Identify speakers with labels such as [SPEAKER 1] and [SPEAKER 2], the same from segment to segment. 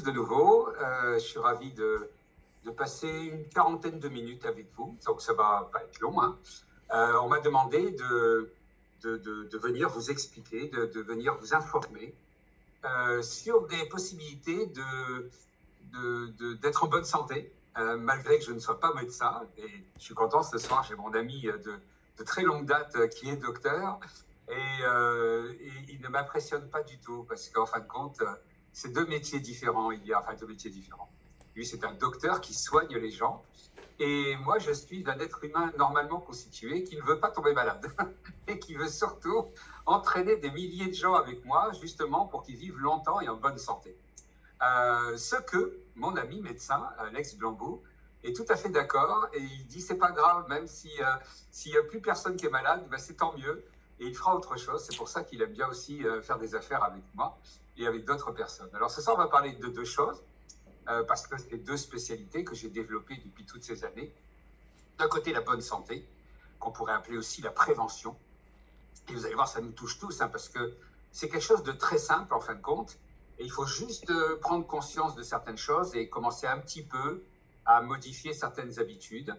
[SPEAKER 1] De nouveau, je suis ravi de passer une quarantaine de minutes avec vous, donc ça va pas être long. Hein. On m'a demandé de venir vous expliquer, de venir vous informer sur des possibilités d'être en bonne santé, malgré que je ne sois pas médecin. Et je suis content ce soir, j'ai mon ami de très longue date qui est docteur, et il ne m'impressionne pas du tout, parce qu'en fin de compte, c'est deux métiers différents. Deux métiers différents. Lui, c'est un docteur qui soigne les gens, et moi, je suis un être humain normalement constitué qui ne veut pas tomber malade et qui veut surtout entraîner des milliers de gens avec moi, justement pour qu'ils vivent longtemps et en bonne santé. Ce que mon ami médecin, Alex Blanco, est tout à fait d'accord, et il dit c'est pas grave, même s'il n'y a plus personne qui est malade, ben c'est tant mieux, et il fera autre chose. C'est pour ça qu'il aime bien aussi faire des affaires avec moi et avec d'autres personnes. Alors ce soir, on va parler de deux choses, parce que c'est deux spécialités que j'ai développées depuis toutes ces années. D'un côté, la bonne santé, qu'on pourrait appeler aussi la prévention. Et vous allez voir, ça nous touche tous, hein, parce que c'est quelque chose de très simple en fin de compte. Et il faut juste prendre conscience de certaines choses et commencer un petit peu à modifier certaines habitudes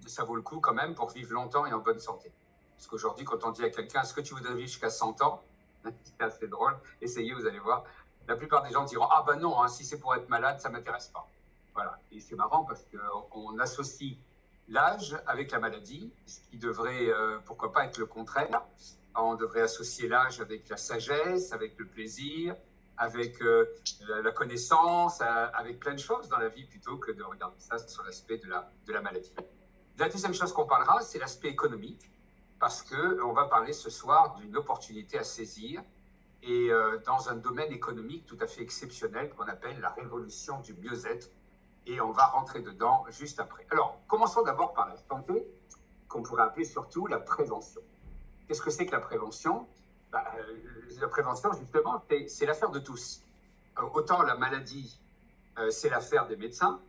[SPEAKER 1] ça vaut le coup quand même pour vivre longtemps et en bonne santé. Parce qu'aujourd'hui, quand on dit à quelqu'un, est-ce que tu voudrais vivre jusqu'à 100 ans? C'est assez drôle. Essayez, vous allez voir. La plupart des gens diront, ah ben non, hein, si c'est pour être malade, ça ne m'intéresse pas. Voilà. Et c'est marrant parce qu'on associe l'âge avec la maladie, ce qui devrait, pourquoi pas, être le contraire. On devrait associer l'âge avec la sagesse, avec le plaisir, avec la connaissance, avec plein de choses dans la vie, plutôt que de regarder ça sur l'aspect de la maladie. La deuxième chose qu'on parlera, c'est l'aspect économique, parce qu'on va parler ce soir d'une opportunité à saisir, et dans un domaine économique tout à fait exceptionnel qu'on appelle la révolution du mieux-être, et on va rentrer dedans juste après. Alors, commençons d'abord par la santé, qu'on pourrait appeler surtout la prévention. Qu'est-ce que c'est que la prévention? La prévention, justement, c'est l'affaire de tous. Autant la maladie, c'est l'affaire des médecins,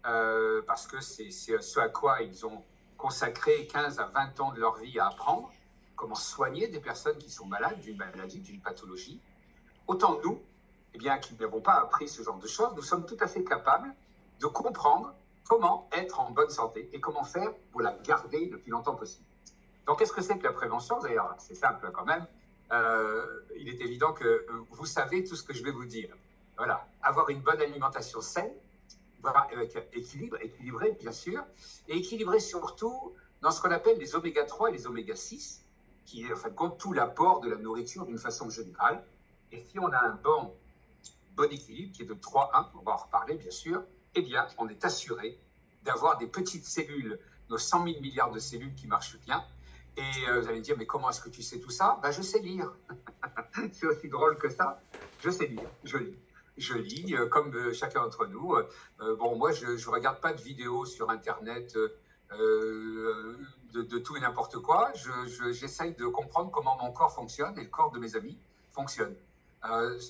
[SPEAKER 1] parce que c'est ce à quoi ils ont consacré 15 à 20 ans de leur vie à apprendre, comment soigner des personnes qui sont malades d'une maladie, d'une pathologie. Autant nous, eh bien, qui n'avons pas appris ce genre de choses, nous sommes tout à fait capables de comprendre comment être en bonne santé et comment faire pour la garder le plus longtemps possible. Donc, qu'est-ce que c'est que la prévention? D'ailleurs, c'est simple quand même. Il est évident que vous savez tout ce que je vais vous dire. Voilà, avoir une bonne alimentation saine, avec équilibrée bien sûr, et équilibrée surtout dans ce qu'on appelle les oméga 3 et les oméga 6, qui est en fin de compte tout l'apport de la nourriture d'une façon générale. Et si on a un bon équilibre, qui est de 3-1, on va en reparler bien sûr, eh bien, on est assuré d'avoir des petites cellules, nos 100 000 milliards de cellules qui marchent bien. Et vous allez me dire, mais comment est-ce que tu sais tout ça? Je sais lire. C'est aussi drôle que ça. Je sais lire, je lis. Je lis, comme chacun d'entre nous. Moi, je ne regarde pas de vidéos sur Internet de tout et n'importe quoi. J'essaye de comprendre comment mon corps fonctionne et le corps de mes amis fonctionne.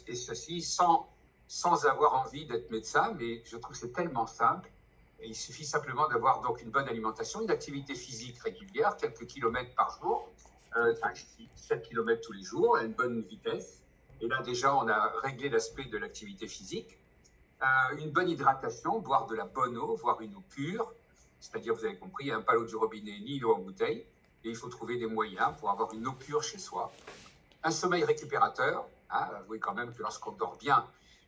[SPEAKER 1] Et ceci sans avoir envie d'être médecin, mais je trouve que c'est tellement simple. Et il suffit simplement d'avoir donc une bonne alimentation, une activité physique régulière, quelques kilomètres par jour, 7 kilomètres tous les jours, à une bonne vitesse. Et là, déjà, on a réglé l'aspect de l'activité physique. Une bonne hydratation, boire de la bonne eau, voire une eau pure. C'est-à-dire, vous avez compris, pas l'eau du robinet ni l'eau en bouteille. Et il faut trouver des moyens pour avoir une eau pure chez soi. Un sommeil récupérateur. Avouez quand même que lorsqu'on dort bien,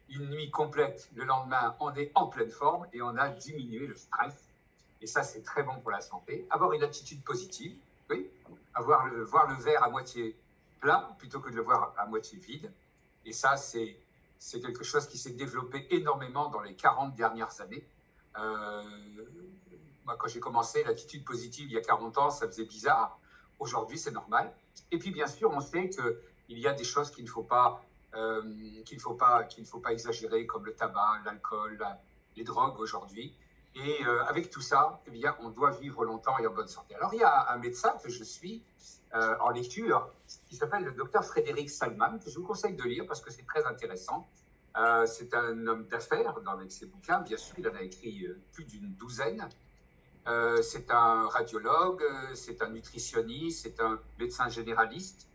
[SPEAKER 1] une nuit complète, le lendemain, on est en pleine forme et on a diminué le stress. Et ça, c'est très bon pour la santé. Avoir une attitude positive, oui. Voir le verre à moitié plein plutôt que de le voir à moitié vide. Et ça, c'est quelque chose qui s'est développé énormément dans les 40 dernières années. Moi, quand j'ai commencé l'attitude positive il y a 40 ans, ça faisait bizarre. Aujourd'hui, c'est normal. Et puis, bien sûr, on sait qu'il y a des choses qu'il ne faut pas exagérer, comme le tabac, l'alcool, les drogues aujourd'hui. Et avec tout ça, eh bien, on doit vivre longtemps et en bonne santé. Alors, il y a un médecin que je suis en lecture, qui s'appelle le docteur Frédéric Salman, que je vous conseille de lire parce que c'est très intéressant. C'est un homme d'affaires avec ses bouquins, bien sûr, il en a écrit plus d'une douzaine. C'est un radiologue, c'est un nutritionniste, c'est un médecin généraliste.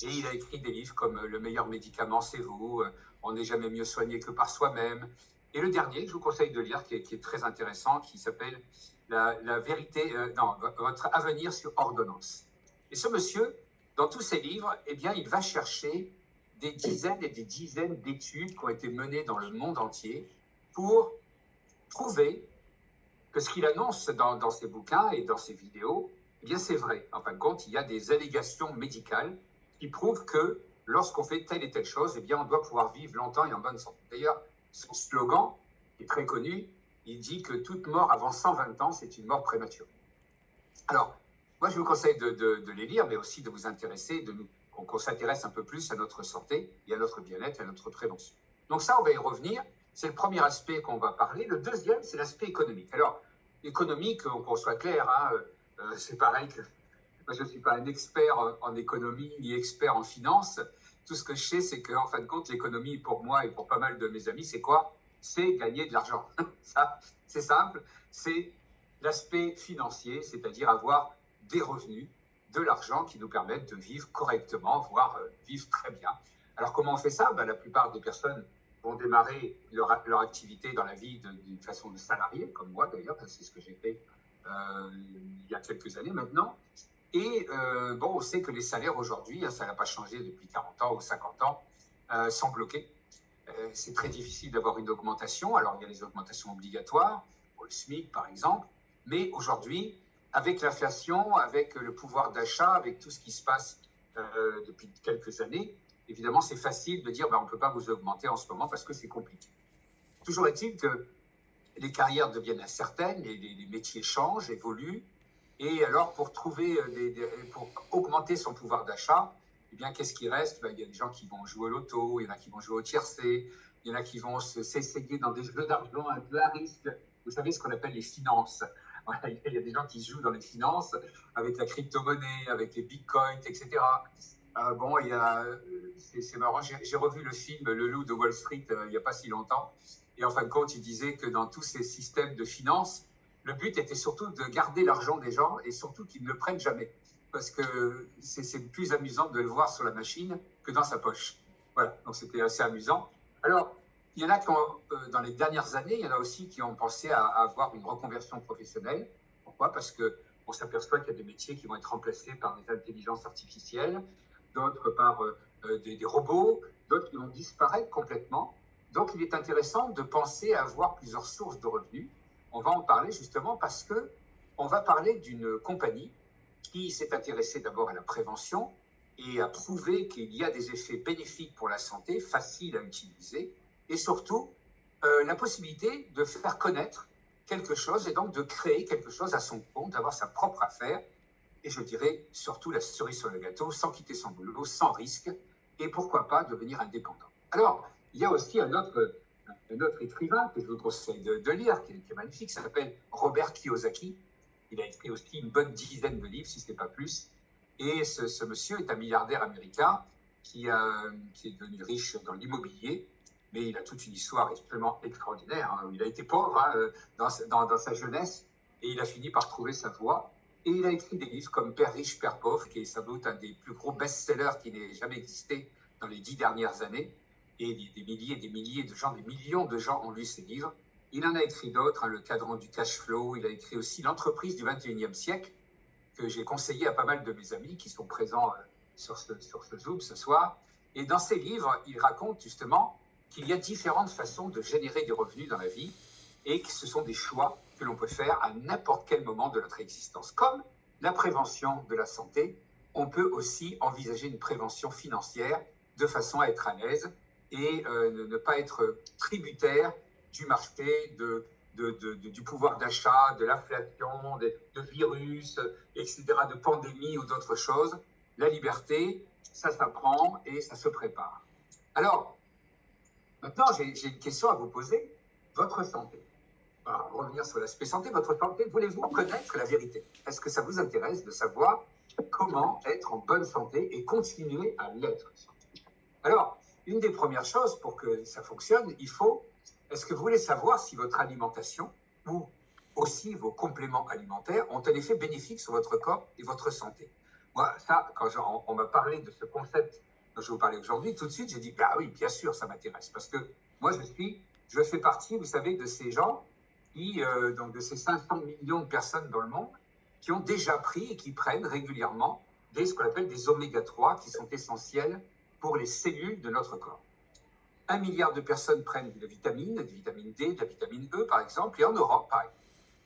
[SPEAKER 1] Et il a écrit des livres comme Le meilleur médicament, c'est vous. on n'est jamais mieux soigné que par soi-même. Et le dernier que je vous conseille de lire, qui est très intéressant, qui s'appelle la vérité, votre avenir sur ordonnance. Et ce monsieur, dans tous ses livres, eh bien, il va chercher des dizaines et des dizaines d'études qui ont été menées dans le monde entier pour prouver que ce qu'il annonce dans ses bouquins et dans ses vidéos, eh bien, c'est vrai. En fin de compte, il y a des allégations médicales qui prouvent que lorsqu'on fait telle et telle chose, eh bien, on doit pouvoir vivre longtemps et en bonne santé. D'ailleurs, son slogan est très connu. Il dit que toute mort avant 120 ans, c'est une mort prématurée. Alors, moi, je vous conseille de les lire, mais aussi de vous intéresser, qu'on s'intéresse un peu plus à notre santé et à notre bien-être et à notre prévention. Donc ça, on va y revenir. C'est le premier aspect qu'on va parler. Le deuxième, c'est l'aspect économique. Alors, économique, qu'on soit clair, hein, c'est pareil que moi, je ne suis pas un expert en économie ni expert en finance. Tout ce que je sais, c'est qu'en fin de compte, l'économie, pour moi et pour pas mal de mes amis, c'est quoi? C'est gagner de l'argent. Ça, c'est simple. C'est l'aspect financier, c'est-à-dire avoir des revenus, de l'argent qui nous permettent de vivre correctement, voire vivre très bien. Alors, comment on fait ça? La plupart des personnes vont démarrer leur activité dans la vie d'une façon de salarié, comme moi d'ailleurs, c'est ce que j'ai fait il y a quelques années maintenant. Et on sait que les salaires aujourd'hui, ça n'a pas changé depuis 40 ans ou 50 ans, sont bloqués. C'est très difficile d'avoir une augmentation. Alors, il y a les augmentations obligatoires, pour le SMIC par exemple, mais aujourd'hui, avec l'inflation, avec le pouvoir d'achat, avec tout ce qui se passe depuis quelques années, évidemment, c'est facile de dire on ne peut pas vous augmenter en ce moment parce que c'est compliqué. Toujours est-il que les carrières deviennent incertaines, les métiers changent, évoluent, et alors pour pour augmenter son pouvoir d'achat, eh bien, qu'est-ce qui reste? Il y a des gens qui vont jouer au loto, il y en a qui vont jouer au tiercé, il y en a qui vont s'essayer dans des jeux d'argent à plein risque. Vous savez ce qu'on appelle les finances. Voilà, il y a des gens qui jouent dans les finances avec la crypto-monnaie, avec les bitcoins, etc. C'est marrant, j'ai revu le film Le Loup de Wall Street il n'y a pas si longtemps. Et en fin de compte, il disait que dans tous ces systèmes de finances, le but était surtout de garder l'argent des gens et surtout qu'ils ne le prennent jamais. Parce que c'est plus amusant de le voir sur la machine que dans sa poche. Voilà, donc c'était assez amusant. Alors, il y en a qui ont, dans les dernières années, il y en a aussi qui ont pensé à avoir une reconversion professionnelle. Pourquoi? Parce qu'on s'aperçoit qu'il y a des métiers qui vont être remplacés par des intelligences artificielles, d'autres par des robots, d'autres qui vont disparaître complètement. Donc, il est intéressant de penser à avoir plusieurs sources de revenus. On va en parler justement parce qu'on va parler d'une compagnie qui s'est intéressée d'abord à la prévention et a prouvé qu'il y a des effets bénéfiques pour la santé, faciles à utiliser, et surtout la possibilité de faire connaître quelque chose et donc de créer quelque chose à son compte, d'avoir sa propre affaire, et je dirais surtout la cerise sur le gâteau, sans quitter son boulot, sans risque, et pourquoi pas devenir indépendant. Alors, il y a aussi un autre écrivain que je vous conseille de lire, qui est magnifique, ça s'appelle Robert Kiyosaki. Il a écrit aussi une bonne dizaine de livres, si ce n'est pas plus. Et ce monsieur est un milliardaire américain qui est devenu riche dans l'immobilier, mais il a toute une histoire extrêmement extraordinaire. Hein. Il a été pauvre dans sa jeunesse et il a fini par trouver sa voie. Et il a écrit des livres comme Père riche, Père pauvre, qui est sans doute un des plus gros best-sellers qui n'ait jamais existé dans les 10 dernières années. Et des milliers de gens, des millions de gens ont lu ces livres. Il en a écrit d'autres, Le cadran du cash flow. Il a écrit aussi L'entreprise du 21e siècle, que j'ai conseillé à pas mal de mes amis qui sont présents sur ce Zoom ce soir. Et dans ces livres, il raconte justement qu'il y a différentes façons de générer des revenus dans la vie et que ce sont des choix que l'on peut faire à n'importe quel moment de notre existence. Comme la prévention de la santé, on peut aussi envisager une prévention financière de façon à être à l'aise et ne pas être tributaire du marché, du pouvoir d'achat, de l'inflation, de virus, etc., de pandémie ou d'autres choses. La liberté, ça s'apprend et ça se prépare. Alors, maintenant, j'ai une question à vous poser. Votre santé. On va revenir sur l'aspect santé. Votre santé, voulez-vous connaître la vérité? Est-ce que ça vous intéresse de savoir comment être en bonne santé et continuer à l'être? Alors, une des premières choses pour que ça fonctionne, est-ce que vous voulez savoir si votre alimentation ou aussi vos compléments alimentaires ont un effet bénéfique sur votre corps et votre santé? Moi, ça, quand on m'a parlé de ce concept dont je vais vous parler aujourd'hui, tout de suite, j'ai dit, bah oui, bien sûr, ça m'intéresse. Parce que moi, je fais partie, vous savez, de ces gens donc de ces 500 millions de personnes dans le monde, qui ont déjà pris et qui prennent régulièrement ce qu'on appelle des oméga 3, qui sont essentiels pour les cellules de notre corps. 1 milliard de personnes prennent de la vitamine D, de la vitamine E, par exemple, et en Europe,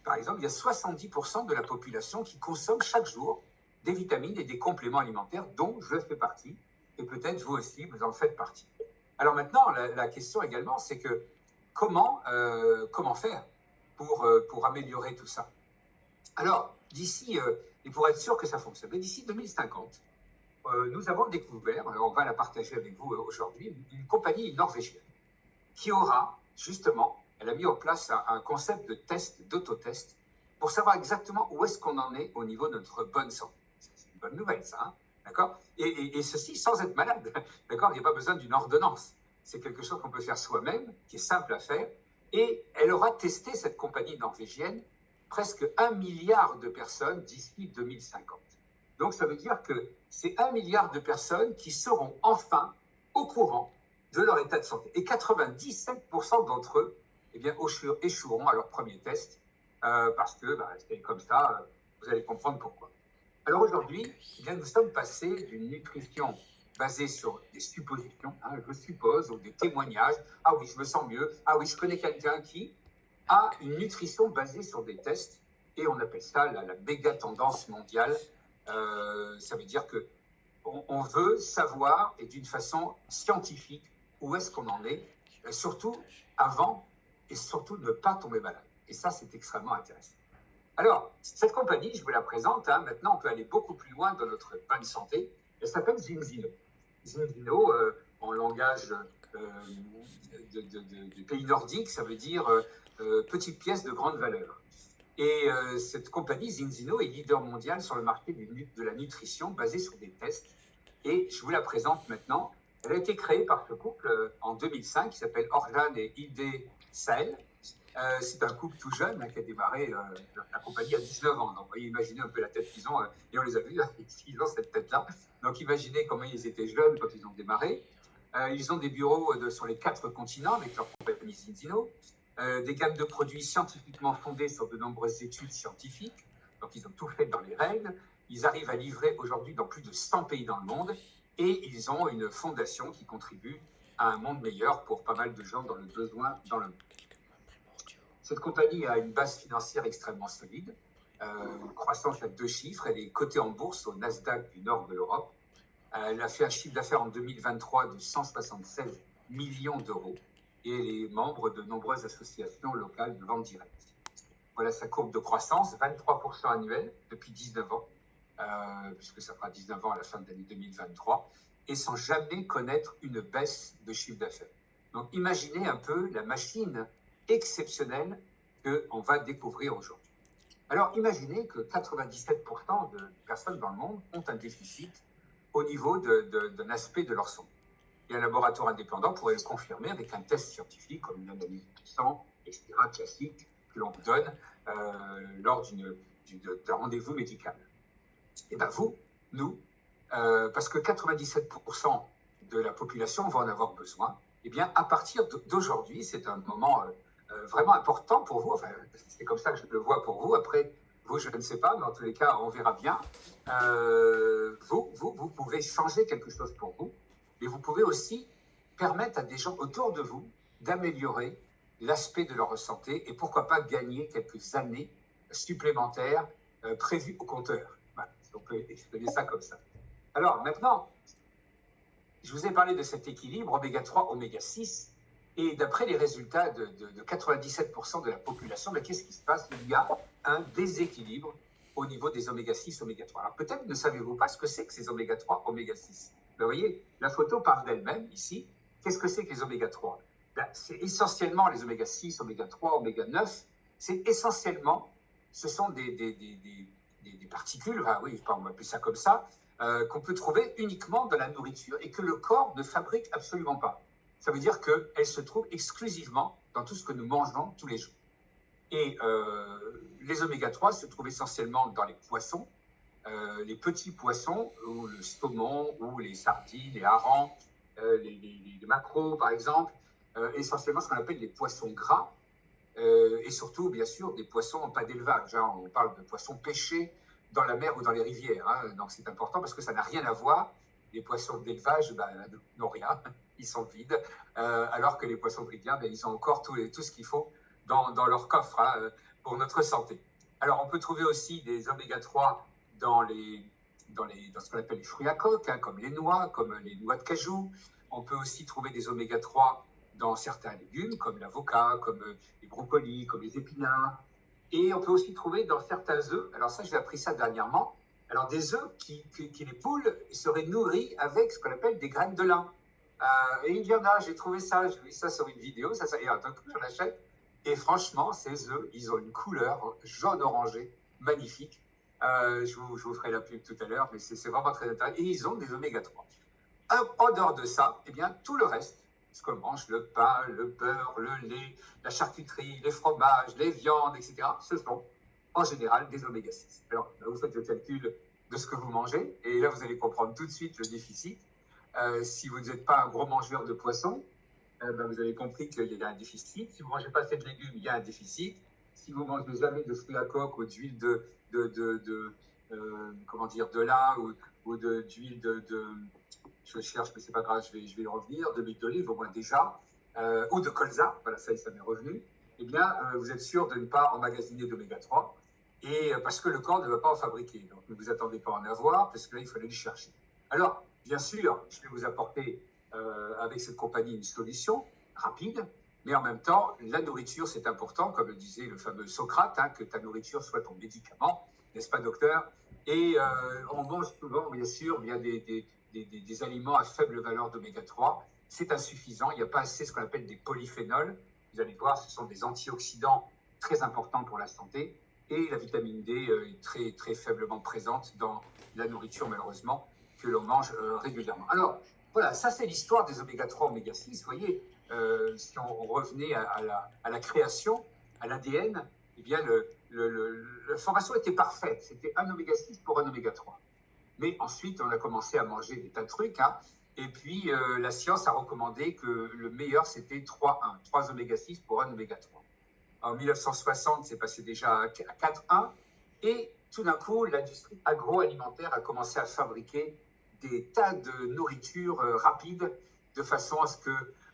[SPEAKER 1] par exemple, il y a 70% de la population qui consomme chaque jour des vitamines et des compléments alimentaires, dont je fais partie, et peut-être vous aussi, vous en faites partie. Alors maintenant, la question également, c'est que comment faire pour améliorer tout ça? Alors, d'ici, et pour être sûr que ça fonctionne, d'ici 2050, nous avons découvert, on va la partager avec vous aujourd'hui, une compagnie norvégienne qui aura, justement, elle a mis en place un concept de test, d'autotest, pour savoir exactement où est-ce qu'on en est au niveau de notre bonne santé. C'est une bonne nouvelle, ça, hein, d'accord, et ceci sans être malade, d'accord. Il n'y a pas besoin d'une ordonnance. C'est quelque chose qu'on peut faire soi-même, qui est simple à faire, et elle aura testé, cette compagnie norvégienne, presque 1 milliard de personnes d'ici 2050. Donc, ça veut dire que c'est 1 milliard de personnes qui seront enfin au courant de leur état de santé. Et 97% d'entre eux, eh bien, échoueront à leur premier test, parce que c'est comme ça, vous allez comprendre pourquoi. Alors aujourd'hui, eh bien, nous sommes passés d'une nutrition basée sur des suppositions, hein, je suppose, ou des témoignages, ah oui, je me sens mieux, ah oui, je connais quelqu'un qui, a une nutrition basée sur des tests, et on appelle ça la méga tendance mondiale. Ça veut dire qu'on veut savoir, et d'une façon scientifique, où est-ce qu'on en est, surtout avant, et surtout ne pas tomber malade. Et ça, c'est extrêmement intéressant. Alors, cette compagnie, je vous la présente, hein, maintenant on peut aller beaucoup plus loin dans notre bonne santé, elle s'appelle ZinZino. ZinZino, en langage du pays nordique, ça veut dire petite pièce de grande valeur. Et cette compagnie, ZinZino, est leader mondial sur le marché de la nutrition basée sur des tests. Et je vous la présente maintenant. Elle a été créée par ce couple en 2005, qui s'appelle Orjan et Hilde Sahel. C'est un couple tout jeune qui a démarré la compagnie à 19 ans. Donc, vous voyez, imaginez un peu la tête qu'ils ont, et on les a vus, ils ont cette tête-là. Donc, imaginez comment ils étaient jeunes quand ils ont démarré. Ils ont des bureaux sur les 4 continents avec leur compagnie ZinZino, des gammes de produits scientifiquement fondées sur de nombreuses études scientifiques. Donc, ils ont tout fait dans les règles. Ils arrivent à livrer aujourd'hui dans plus de 100 pays dans le monde, et ils ont une fondation qui contribue à un monde meilleur pour pas mal de gens dans le besoin dans le monde. Cette compagnie a une base financière extrêmement solide, une croissance à 2 chiffres. Elle est cotée en bourse au Nasdaq du nord de l'Europe. Elle a fait un chiffre d'affaires en 2023 de 176 millions d'euros, et elle est membre de nombreuses associations locales de vente directe. Voilà sa courbe de croissance, 23% annuelle depuis 19 ans, puisque ça fera 19 ans à la fin de l'année 2023, et sans jamais connaître une baisse de chiffre d'affaires. Donc imaginez un peu la machine exceptionnelle qu'on va découvrir aujourd'hui. Alors imaginez que 97% de personnes dans le monde ont un déficit au niveau d'un aspect de leur santé. Et un laboratoire indépendant pourrait le confirmer avec un test scientifique, comme une analyse du sang, etc., classique, que l'on vous donne lors d'un rendez-vous médical. Et bien nous, parce que 97% de la population va en avoir besoin, et bien à partir d'aujourd'hui, c'est un moment vraiment important pour vous, enfin c'est comme ça que je le vois pour vous, après vous je ne sais pas, mais en tous les cas on verra bien, vous pouvez changer quelque chose pour vous, et vous pouvez aussi permettre à des gens autour de vous d'améliorer l'aspect de leur santé, et pourquoi pas gagner quelques années supplémentaires prévues au compteur. Voilà, on peut exprimer ça comme ça. Alors maintenant, je vous ai parlé de cet équilibre oméga 3, oméga 6, et d'après les résultats de 97% de la population, ben, qu'est-ce qui se passe? Il y a un déséquilibre au niveau des oméga 6, oméga 3. Alors peut-être ne savez-vous pas ce que c'est que ces oméga 3, oméga 6. Ben, vous voyez, la photo parle d'elle-même ici. Qu'est-ce que c'est que les oméga 3? Ben, c'est essentiellement les oméga 6, oméga 3, oméga 9. C'est essentiellement, ce sont des particules, enfin, oui, on va appeler ça comme ça, qu'on peut trouver uniquement dans la nourriture et que le corps ne fabrique absolument pas. Ça veut dire qu'elles se trouvent exclusivement dans tout ce que nous mangeons tous les jours. Et les oméga 3 se trouvent essentiellement dans les poissons, les petits poissons, ou le saumon, ou les sardines, les harengs, les maquereaux par exemple, essentiellement ce qu'on appelle les poissons gras, et surtout bien sûr des poissons pas d'élevage, hein. On parle de poissons pêchés dans la mer ou dans les rivières, hein. Donc c'est important parce que ça n'a rien à voir. Les poissons d'élevage n'ont rien, ils sont vides, alors que les poissons rivières, ils ont encore tout ce qu'il faut dans leur coffre, hein, pour notre santé. Alors on peut trouver aussi des oméga-3 dans ce qu'on appelle les fruits à coque, hein, comme les noix de cajou. On peut aussi trouver des oméga-3 dans certains légumes, comme l'avocat, comme les brocolis, comme les épinards. Et on peut aussi trouver dans certains œufs, alors ça j'ai appris ça dernièrement, alors des œufs qui les poules seraient nourries avec ce qu'on appelle des graines de lin. Et il y en a, j'ai trouvé ça, j'ai vu ça sur une vidéo, et un coup je l'achète. Et franchement, ces œufs, ils ont une couleur jaune-orangé, magnifique. Je vous ferai la pub tout à l'heure, mais c'est vraiment très intéressant. Et ils ont des oméga-3. En dehors de ça, eh bien, tout le reste, ce qu'on mange, le pain, le beurre, le lait, la charcuterie, les fromages, les viandes, etc., ce sont en général des oméga-6. Alors, là, vous faites le calcul de ce que vous mangez, et là, vous allez comprendre tout de suite le déficit. Si vous n'êtes pas un gros mangeur de poisson, vous avez compris qu'il y a un déficit. Si vous ne mangez pas assez de légumes, il y a un déficit. Si vous ne mangez jamais de fruits à coque ou d'huile de lin ou d'huile je cherche, mais c'est pas grave, je vais y revenir, de l'huile d'olive au moins déjà, ou de colza, voilà, ça m'est revenu, eh bien, vous êtes sûr de ne pas emmagasiner d'oméga-3, et parce que le corps ne va pas en fabriquer. Donc, ne vous attendez pas à en avoir, parce que là, il fallait le chercher. Alors, bien sûr, je vais vous apporter avec cette compagnie une solution rapide, mais en même temps, la nourriture, c'est important, comme le disait le fameux Socrate, hein, que ta nourriture soit ton médicament, n'est-ce pas, docteur? Et on mange souvent, bien sûr, bien des aliments à faible valeur d'oméga-3. C'est insuffisant, il n'y a pas assez ce qu'on appelle des polyphénols. Vous allez voir, ce sont des antioxydants très importants pour la santé. Et la vitamine D est très, très faiblement présente dans la nourriture, malheureusement, que l'on mange régulièrement. Alors, voilà, ça c'est l'histoire des oméga-3, oméga-6. Vous voyez, si on revenait à la création, à l'ADN, eh bien, la formation était parfaite. C'était un oméga-6 pour un oméga-3. Mais ensuite, on a commencé à manger des tas de trucs, hein, et puis la science a recommandé que le meilleur, c'était 3-1, 3 oméga-6 pour un oméga-3. En 1960, c'est passé déjà à 4-1, et tout d'un coup, l'industrie agroalimentaire a commencé à fabriquer des tas de nourriture rapide, de façon à ce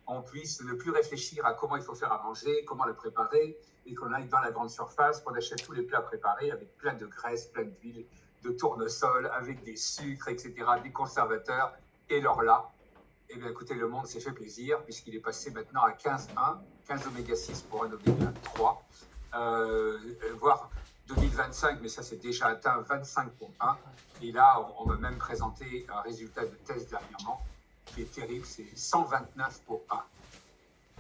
[SPEAKER 1] qu'on puisse ne plus réfléchir à comment il faut faire à manger, comment le préparer, et qu'on aille dans la grande surface, qu'on achète tous les plats préparés avec plein de graisse, plein d'huile, de tournesol, avec des sucres, etc., des conservateurs. Et alors là, eh bien, écoutez, le monde s'est fait plaisir, puisqu'il est passé maintenant à 15-1, 15 oméga-6 pour un oméga-3, voire 2025, mais ça c'est déjà atteint 25 pour 1. Et là, on m'a même présenté un résultat de test dernièrement qui est terrible, c'est 129 pour 1.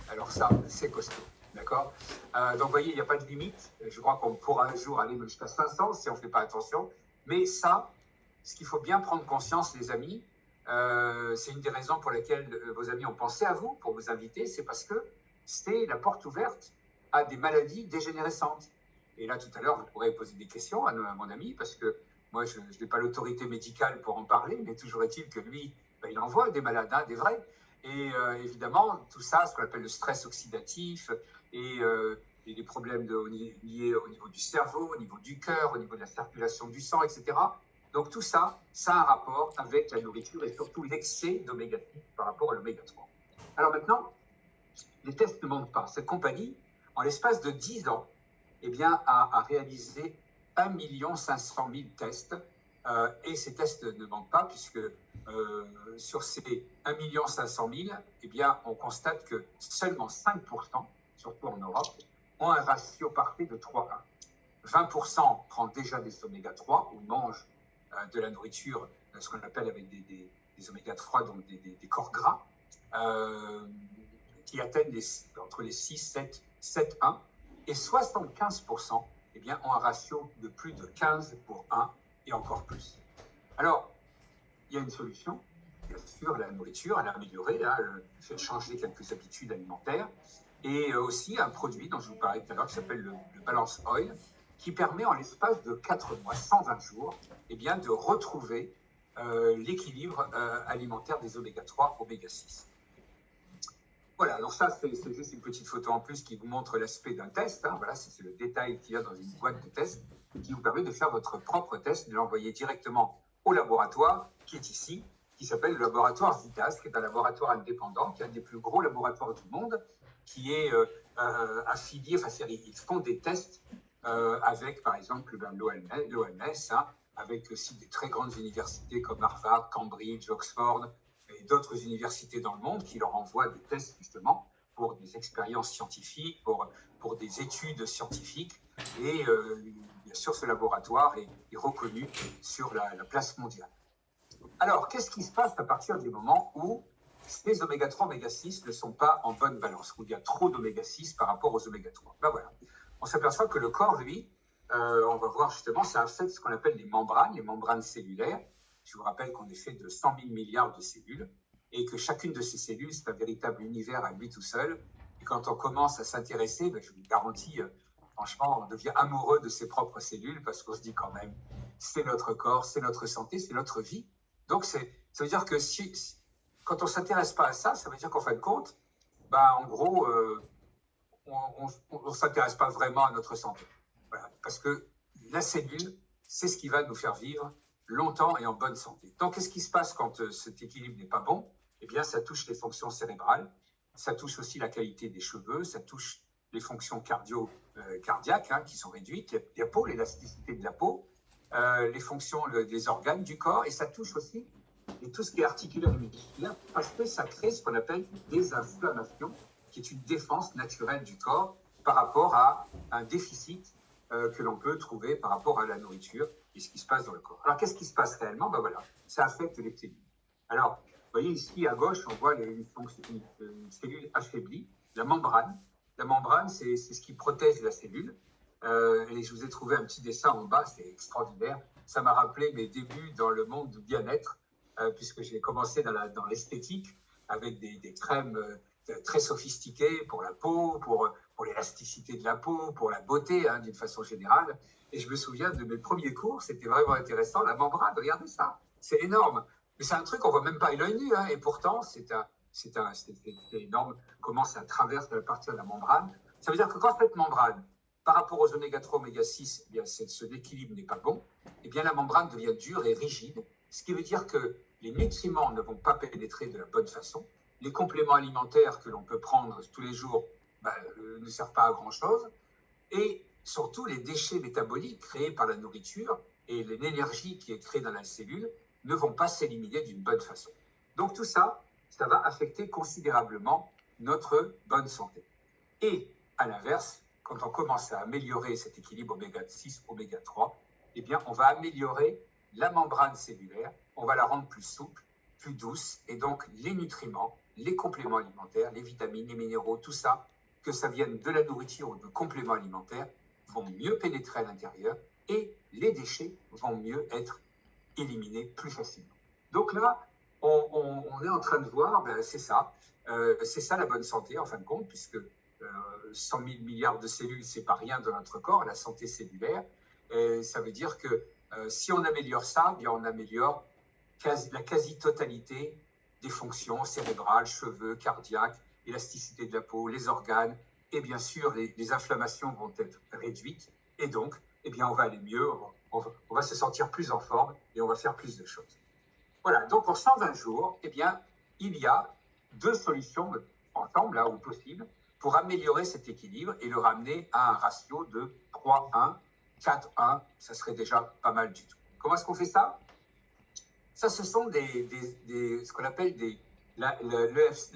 [SPEAKER 1] Alors ça, c'est costaud, d'accord? Donc vous voyez, il n'y a pas de limite. Je crois qu'on pourra un jour aller jusqu'à 500 si on ne fait pas attention. Mais ça, ce qu'il faut bien prendre conscience, les amis, c'est une des raisons pour lesquelles vos amis ont pensé à vous, pour vous inviter, c'est parce que c'est la porte ouverte à des maladies dégénérescentes. Et là, tout à l'heure, vous pourrez poser des questions à mon ami, parce que moi, je n'ai pas l'autorité médicale pour en parler, mais toujours est-il que lui, il en voit des malades, hein, des vrais. Et évidemment, tout ça, ce qu'on appelle le stress oxydatif et les problèmes liés au niveau du cerveau, au niveau du cœur, au niveau de la circulation du sang, etc. Donc tout ça, ça a un rapport avec la nourriture et surtout l'excès d'oméga-6 par rapport à l'oméga-3. Alors maintenant, les tests ne manquent pas. Cette compagnie, en l'espace de 10 ans, eh bien, a réalisé 1 500 000 tests. Et ces tests ne manquent pas, puisque sur ces 1 500 000, eh bien, on constate que seulement 5%, surtout en Europe, ont un ratio parfait de 3-1. 20% prennent déjà des oméga-3 ou mangent de la nourriture, ce qu'on appelle avec des oméga-3, donc des corps gras, qui atteignent entre les 6, 7, 1, et 75% eh bien, ont un ratio de plus de 15 pour 1 et encore plus. Alors, il y a une solution, bien sûr, la nourriture, elle a amélioré, fait changer quelques habitudes alimentaires, et aussi un produit dont je vous parlais tout à l'heure qui s'appelle le Balance Oil, qui permet en l'espace de 4 mois, 120 jours, eh bien, de retrouver l'équilibre alimentaire des oméga-3, oméga-6. Voilà, alors ça, c'est juste une petite photo en plus qui vous montre l'aspect d'un test. Hein. Voilà, c'est le détail qu'il y a dans une boîte de test qui vous permet de faire votre propre test, de l'envoyer directement au laboratoire qui est ici, qui s'appelle le laboratoire Vitas, qui est un laboratoire indépendant, qui est un des plus gros laboratoires du monde, qui est affilié, enfin, ils font des tests avec, par exemple, l'OMS, hein, avec aussi des très grandes universités comme Harvard, Cambridge, Oxford, et d'autres universités dans le monde qui leur envoient des tests justement pour des expériences scientifiques, pour des études scientifiques. Et bien sûr, ce laboratoire est reconnu sur la place mondiale. Alors, qu'est-ce qui se passe à partir du moment où ces oméga-3, oméga-6 ne sont pas en bonne balance, où il y a trop d'oméga-6 par rapport aux oméga-3? Ben voilà. On s'aperçoit que le corps, lui, on va voir justement, ça affecte ce qu'on appelle les membranes cellulaires. Je vous rappelle qu'on est fait de 100 000 milliards de cellules et que chacune de ces cellules, c'est un véritable univers à lui tout seul. Et quand on commence à s'intéresser, ben, je vous garantis, franchement, on devient amoureux de ses propres cellules parce qu'on se dit quand même, c'est notre corps, c'est notre santé, c'est notre vie. Donc, ça veut dire que quand on ne s'intéresse pas à ça, ça veut dire qu'en fin de compte, ben, en gros, on ne s'intéresse pas vraiment à notre santé. Voilà, parce que la cellule, c'est ce qui va nous faire vivre longtemps et en bonne santé. Donc, qu'est-ce qui se passe quand cet équilibre n'est pas bon? Eh bien, ça touche les fonctions cérébrales, ça touche aussi la qualité des cheveux, ça touche les fonctions cardiaques hein, qui sont réduites, la peau, l'élasticité de la peau, les fonctions des organes du corps, et ça touche aussi et tout ce qui est articulaire et musculaire, parce que ça crée ce qu'on appelle des inflammations, qui est une défense naturelle du corps par rapport à un déficit que l'on peut trouver par rapport à la nourriture et ce qui se passe dans le corps. Alors, qu'est-ce qui se passe réellement? Ben voilà, ça affecte les cellules. Alors, vous voyez ici à gauche, on voit une cellule affaiblie, la membrane. La membrane, c'est ce qui protège la cellule. Et je vous ai trouvé un petit dessin en bas, c'est extraordinaire. Ça m'a rappelé mes débuts dans le monde du bien-être, puisque j'ai commencé dans l'esthétique avec des crèmes très sophistiquées pour la peau, pour l'élasticité de la peau, pour la beauté hein, d'une façon générale. Et je me souviens de mes premiers cours, c'était vraiment intéressant. La membrane, regardez ça, c'est énorme. Mais c'est un truc qu'on ne voit même pas à l'œil nu. Hein, et pourtant, c'est énorme comment ça traverse la partie de la membrane. Ça veut dire que quand cette membrane, par rapport aux oméga-3, oméga-6, eh bien, ce déséquilibre n'est pas bon, eh bien, la membrane devient dure et rigide, ce qui veut dire que les nutriments ne vont pas pénétrer de la bonne façon. Les compléments alimentaires que l'on peut prendre tous les jours ne servent pas à grand-chose. Et surtout, les déchets métaboliques créés par la nourriture et l'énergie qui est créée dans la cellule ne vont pas s'éliminer d'une bonne façon. Donc tout ça, ça va affecter considérablement notre bonne santé. Et à l'inverse, quand on commence à améliorer cet équilibre oméga-6, oméga-3, eh bien, on va améliorer la membrane cellulaire, on va la rendre plus souple, plus douce, et donc les nutriments, les compléments alimentaires, les vitamines, les minéraux, tout ça, que ça vienne de la nourriture ou de compléments alimentaires, vont mieux pénétrer à l'intérieur et les déchets vont mieux être éliminés plus facilement. Donc là, on est en train de voir, c'est ça la bonne santé en fin de compte, puisque 100 000 milliards de cellules, c'est pas rien dans notre corps, la santé cellulaire. Et ça veut dire que si on améliore ça, bien on améliore la quasi-totalité des fonctions cérébrales, cheveux, cardiaques, élasticité de la peau, les organes, et bien sûr, les inflammations vont être réduites, et donc, eh bien, on va aller mieux, on va se sentir plus en forme, et on va faire plus de choses. Voilà, donc en 120 jours, eh bien, il y a 2 solutions ensemble, là où possible, pour améliorer cet équilibre et le ramener à un ratio de 3-1, 4-1, ça serait déjà pas mal du tout. Comment est-ce qu'on fait ça? Ça, ce sont ce qu'on appelle l'EFSA,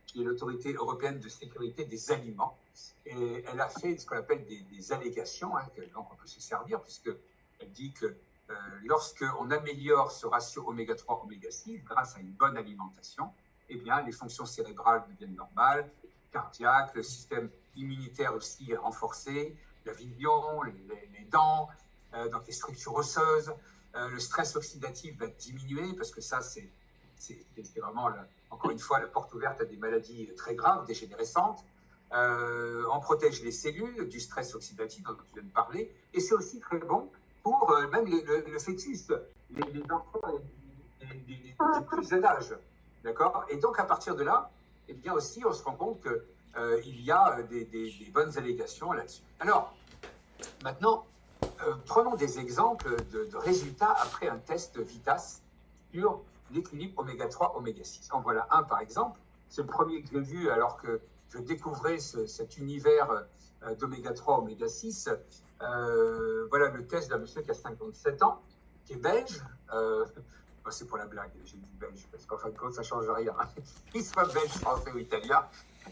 [SPEAKER 1] qui est l'Autorité européenne de sécurité des aliments. Et elle a fait ce qu'on appelle des allégations, hein, donc on peut se servir, puisqu'elle dit que lorsqu'on améliore ce ratio oméga-3, oméga-6, grâce à une bonne alimentation, eh bien, les fonctions cérébrales deviennent normales, cardiaques, le système immunitaire aussi est renforcé, la vision, les dents, donc les structures osseuses, le stress oxydatif va diminuer, parce que ça, c'est vraiment, encore une fois, la porte ouverte à des maladies très graves, dégénérescentes. on protège les cellules du stress oxydatif dont tu viens de parler, et c'est aussi très bon pour même le fœtus, les enfants du plus jeune âge. D'accord? Et donc, à partir de là, eh bien aussi, on se rend compte qu'il y a des bonnes allégations là-dessus. Alors, maintenant, prenons des exemples de résultats après un test VITAS sur l'équilibre oméga 3, oméga 6. En voilà un, par exemple. C'est le premier que j'ai vu alors que je découvrais cet univers d'oméga 3, oméga 6. Voilà le test d'un monsieur qui a 57 ans, qui est belge. C'est pour la blague, j'ai dit belge, parce qu'en fin de compte, ça ne change rien. Qu'il soit belge, français ou italien,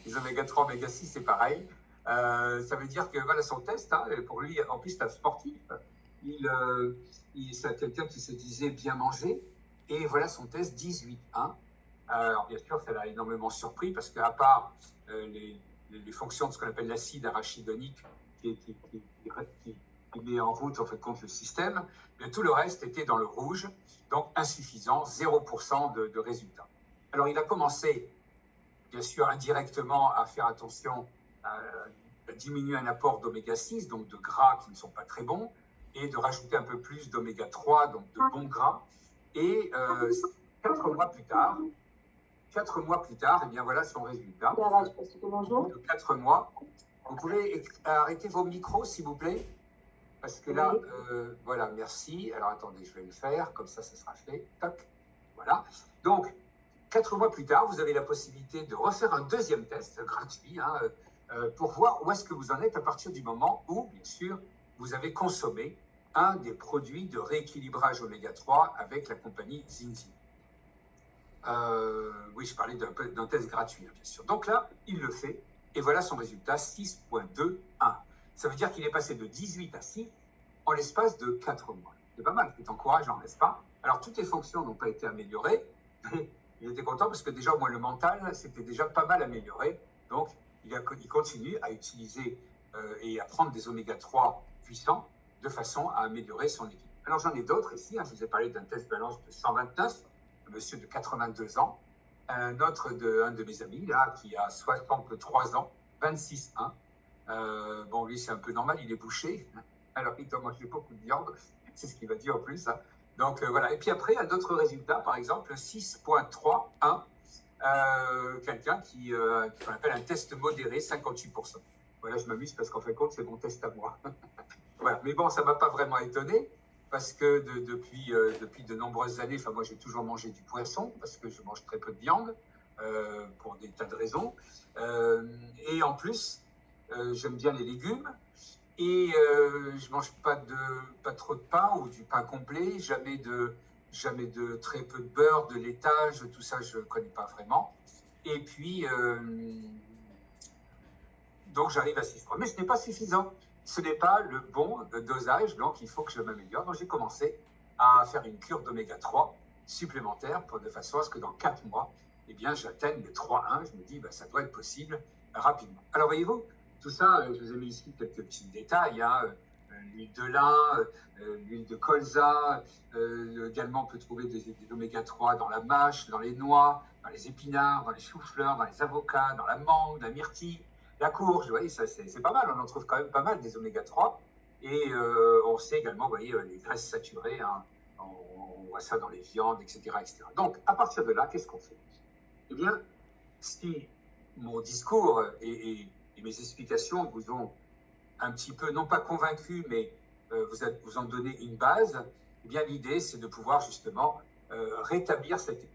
[SPEAKER 1] les oméga 3, oméga 6, c'est pareil. Ça veut dire que voilà son test, hein, pour lui, en plus, c'est un sportif. C'est quelqu'un qui se disait bien manger. Et voilà son test 18,1. Alors, bien sûr, ça l'a énormément surpris parce qu'à part les fonctions de ce qu'on appelle l'acide arachidonique qui met en route, en fait, contre le système, mais tout le reste était dans le rouge, donc insuffisant, 0% de résultats. Alors, il a commencé, bien sûr, indirectement à faire attention à diminuer un apport d'oméga 6, donc de gras qui ne sont pas très bons, et de rajouter un peu plus d'oméga 3, donc de bons gras. Et 4 mois plus tard, eh bien voilà son résultat. De 4 mois. Vous pouvez arrêter vos micros, s'il vous plaît? Parce que là, voilà, merci. Alors attendez, je vais le faire, comme ça sera fait. Toc, voilà. Donc, 4 mois plus tard, vous avez la possibilité de refaire un deuxième test gratuit pour voir où est-ce que vous en êtes à partir du moment où, bien sûr, vous avez consommé un des produits de rééquilibrage oméga 3 avec la compagnie Zinzino. Oui, je parlais d'un test gratuit, bien sûr. Donc là, il le fait, et voilà son résultat, 6,21. Ça veut dire qu'il est passé de 18 à 6 en l'espace de 4 mois. C'est pas mal, c'est encourageant, n'est-ce pas? Alors, toutes les fonctions n'ont pas été améliorées, mais il était content parce que déjà, au moins, le mental, c'était déjà pas mal amélioré. Donc, il continue à utiliser et à prendre des oméga 3 puissants de façon à améliorer son équilibre. Alors, j'en ai d'autres ici. Je vous ai parlé d'un test balance de 129, un monsieur de 82 ans, un de mes amis, là, qui a 63 ans, 26,1. Bon, lui, c'est un peu normal, il est bouché. Alors, il doit manger beaucoup de viande. C'est ce qu'il va dire en plus. Donc, voilà. Et puis après, il y a d'autres résultats. Par exemple, 6,31. Quelqu'un qu'on appelle un test modéré, 58%. Voilà, je m'amuse parce qu'en fin de compte, c'est mon test à moi. Voilà. Mais bon, ça ne m'a pas vraiment étonné parce que depuis de nombreuses années, moi j'ai toujours mangé du poisson parce que je mange très peu de viande pour des tas de raisons. Et en plus, j'aime bien les légumes et je ne mange pas trop de pain ou du pain complet, jamais de très peu de beurre, de laitage, tout ça je ne connais pas vraiment. Et puis, donc j'arrive à 6 mois. Mais ce n'est pas suffisant. Ce n'est pas le bon dosage, donc il faut que je m'améliore. Donc j'ai commencé à faire une cure d'oméga 3 supplémentaire de façon à ce que dans 4 mois, eh bien, j'atteigne le 3,1. Je me dis, ça doit être possible rapidement. Alors voyez-vous, tout ça, je vous ai mis ici quelques petits détails. L'huile de lin, l'huile de colza, également on peut trouver des oméga 3 dans la mâche, dans les noix, dans les épinards, dans les choux-fleurs, dans les avocats, dans la mangue, la myrtille, la courge. Vous voyez, ça c'est pas mal, on en trouve quand même pas mal des oméga 3. Et on sait également, vous voyez, les graisses saturées, on voit ça dans les viandes, etc., etc. Donc, à partir de là, qu'est-ce qu'on fait? Eh bien, si mon discours et mes explications vous ont un petit peu, non pas convaincu, mais vous en donner une base, eh bien, l'idée, c'est de pouvoir justement rétablir cet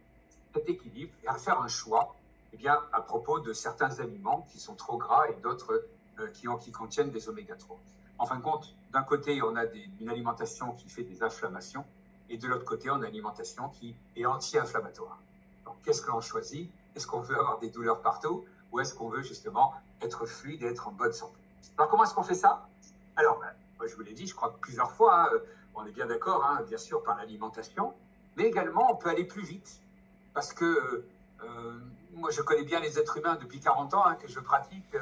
[SPEAKER 1] équilibre et faire un choix eh bien, à propos de certains aliments qui sont trop gras et d'autres qui contiennent des oméga 3. En fin de compte, d'un côté, on a une alimentation qui fait des inflammations et de l'autre côté, on a une alimentation qui est anti-inflammatoire. Donc, qu'est-ce que l'on choisit? Est-ce qu'on veut avoir des douleurs partout ou est-ce qu'on veut justement être fluide et être en bonne santé? Alors, comment est-ce qu'on fait ça? Alors, moi, je vous l'ai dit, je crois que plusieurs fois, on est bien d'accord, bien sûr, par l'alimentation, mais également, on peut aller plus vite parce que moi, je connais bien les êtres humains depuis 40 ans que je pratique.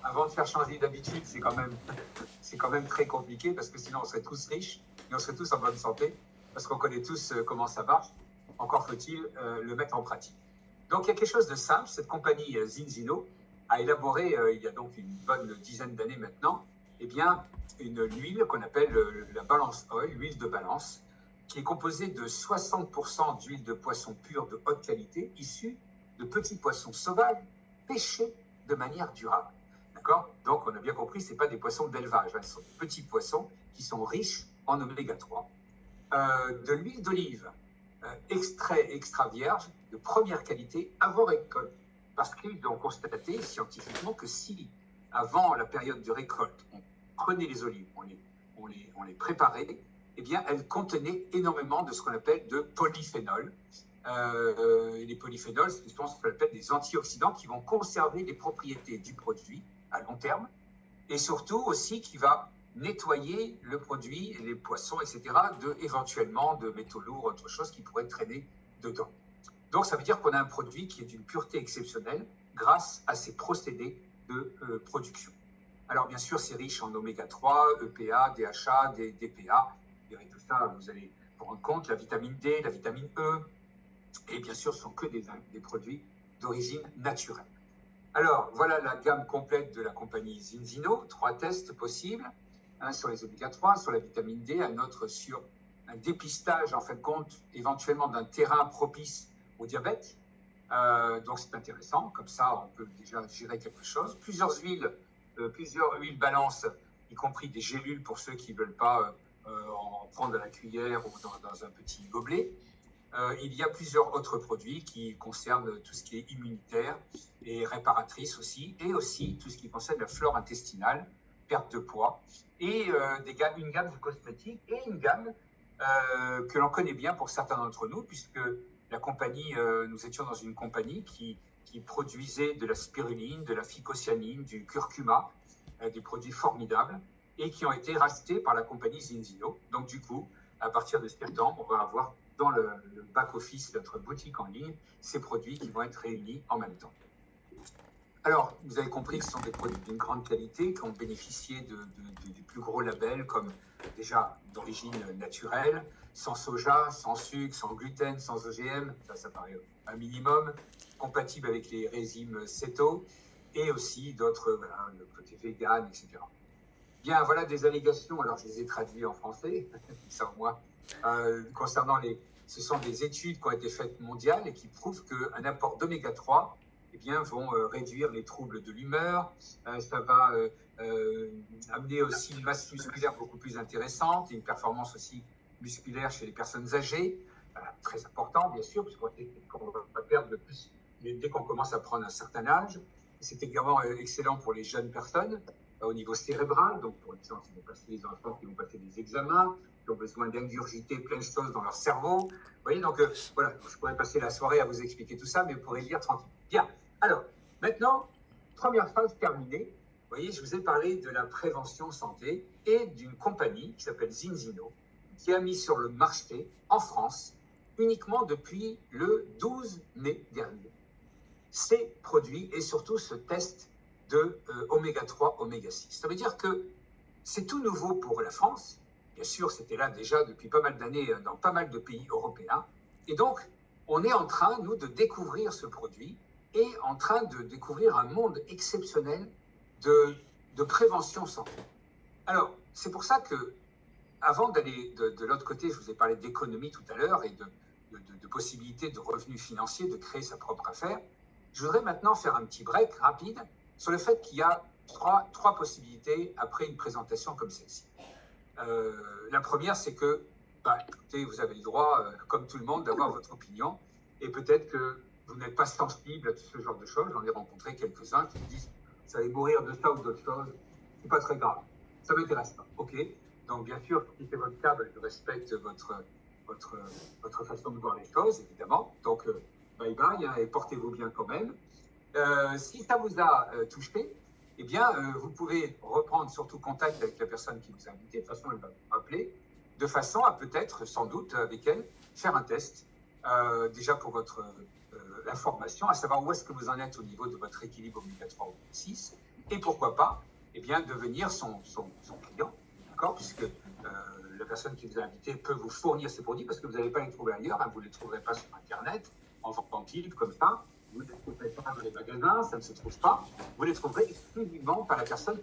[SPEAKER 1] Avant de faire changer d'habitude, c'est quand même très compliqué parce que sinon, on serait tous riches et on serait tous en bonne santé parce qu'on connaît tous comment ça marche. Encore faut-il le mettre en pratique. Donc, il y a quelque chose de simple. Cette compagnie Zinzino a élaboré, il y a donc une bonne dizaine d'années maintenant, eh bien, une huile qu'on appelle la balance oil, l'huile de balance, qui est composée de 60% d'huile de poisson pure de haute qualité, issue de petits poissons sauvages pêchés de manière durable. D'accord ? Donc, on a bien compris, ce n'est pas des poissons d'élevage, ce sont des petits poissons qui sont riches en oméga 3. De l'huile d'olive extra vierge de première qualité avant récolte, parce qu'ils ont constaté scientifiquement que si, avant la période de récolte, on prenait les olives, on les préparait, eh bien, elles contenaient énormément de ce qu'on appelle de polyphénols. Les polyphénols, c'est ce qu'on appelle des antioxydants qui vont conserver les propriétés du produit à long terme, et surtout aussi qui va nettoyer le produit, les poissons, etc., éventuellement de métaux lourds, autre chose qui pourrait traîner dedans. Donc ça veut dire qu'on a un produit qui est d'une pureté exceptionnelle grâce à ces procédés de production. Alors bien sûr, c'est riche en oméga 3, EPA, DHA, DPA, et tout ça, vous allez vous rendre compte, la vitamine D, la vitamine E, et bien sûr, ce ne sont que des produits d'origine naturelle. Alors, voilà la gamme complète de la compagnie Zinzino, 3 tests possibles, un sur les oméga 3, sur la vitamine D, un autre sur un dépistage, en fin de compte, éventuellement d'un terrain propice au diabète. Donc, c'est intéressant, comme ça, on peut déjà gérer quelque chose. Plusieurs huiles balance, y compris des gélules pour ceux qui ne veulent pas en prendre à la cuillère ou dans un petit gobelet. Il y a plusieurs autres produits qui concernent tout ce qui est immunitaire et réparatrice aussi, et aussi tout ce qui concerne la flore intestinale, perte de poids, et une gamme de cosmétiques et une gamme que l'on connaît bien pour certains d'entre nous, puisque la compagnie, nous étions dans une compagnie qui produisait de la spiruline, de la phycocyanine, du curcuma, des produits formidables, et qui ont été rachetés par la compagnie Zinzino. Donc du coup, à partir de septembre, on va avoir dans le back-office de notre boutique en ligne ces produits qui vont être réunis en même temps. Alors, vous avez compris que ce sont des produits d'une grande qualité qui ont bénéficié des plus gros labels comme déjà d'origine naturelle, sans soja, sans sucre, sans gluten, sans OGM, ça paraît un minimum, compatible avec les régimes céto, et aussi d'autres, voilà, le côté vegan, etc. Bien, voilà des allégations, alors je les ai traduits en français, ça au moins, concernant ce sont des études qui ont été faites mondiales et qui prouvent qu'un apport d'oméga 3 eh bien, vont réduire les troubles de l'humeur, ça va amener aussi une masse musculaire beaucoup plus intéressante, et une performance aussi musculaire chez les personnes âgées, très important bien sûr, puisqu'on va perdre le plus dès qu'on commence à prendre un certain âge. C'est également excellent pour les jeunes personnes au niveau cérébral, donc pour les enfants qui vont passer des examens, qui ont besoin d'ingurgiter plein de choses dans leur cerveau. Vous voyez, donc voilà, je pourrais passer la soirée à vous expliquer tout ça, mais vous pourrez lire tranquille. Bien, alors, maintenant, première phase terminée. Vous voyez, je vous ai parlé de la prévention santé et d'une compagnie qui s'appelle Zinzino, qui a mis sur le marché en France uniquement depuis le 12 mai dernier ces produits et surtout ce test de oméga 3, oméga 6. Ça veut dire que c'est tout nouveau pour la France. Bien sûr, c'était là déjà depuis pas mal d'années dans pas mal de pays européens. Et donc, on est en train, nous, de découvrir ce produit et en train de découvrir un monde exceptionnel de prévention santé. Alors, c'est pour ça que, avant d'aller de l'autre côté, je vous ai parlé d'économie tout à l'heure et de possibilités de revenus financiers, de créer sa propre affaire. Je voudrais maintenant faire un petit break rapide sur le fait qu'il y a trois possibilités après une présentation comme celle-ci. La première, c'est que, écoutez, vous avez le droit, comme tout le monde, d'avoir votre opinion, et peut-être que vous n'êtes pas sensible à tout ce genre de choses. J'en ai rencontré quelques-uns qui me disent « ça va mourir de ça ou d'autres choses, c'est pas très grave, ça ne m'intéresse pas ». Ok, donc bien sûr, si c'est votre cas, je respecte votre façon de voir les choses, évidemment. Donc, bye bye, hein, et portez-vous bien quand même. Si ça vous a touché, eh bien, vous pouvez reprendre surtout contact avec la personne qui vous a invité. De toute façon, elle va vous rappeler, de façon à peut-être, sans doute, avec elle, faire un test, déjà pour votre information, à savoir où est-ce que vous en êtes au niveau de votre équilibre oméga 3 ou 6, et pourquoi pas, eh bien, devenir son client, d'accord, puisque la personne qui vous a invité peut vous fournir ces produits, parce que vous n'allez pas les trouver ailleurs, hein, vous ne les trouverez pas sur Internet, en vendant livre comme ça. Vous ne les trouverez pas dans les magasins, ça ne se trouve pas. Vous les trouverez exclusivement par la personne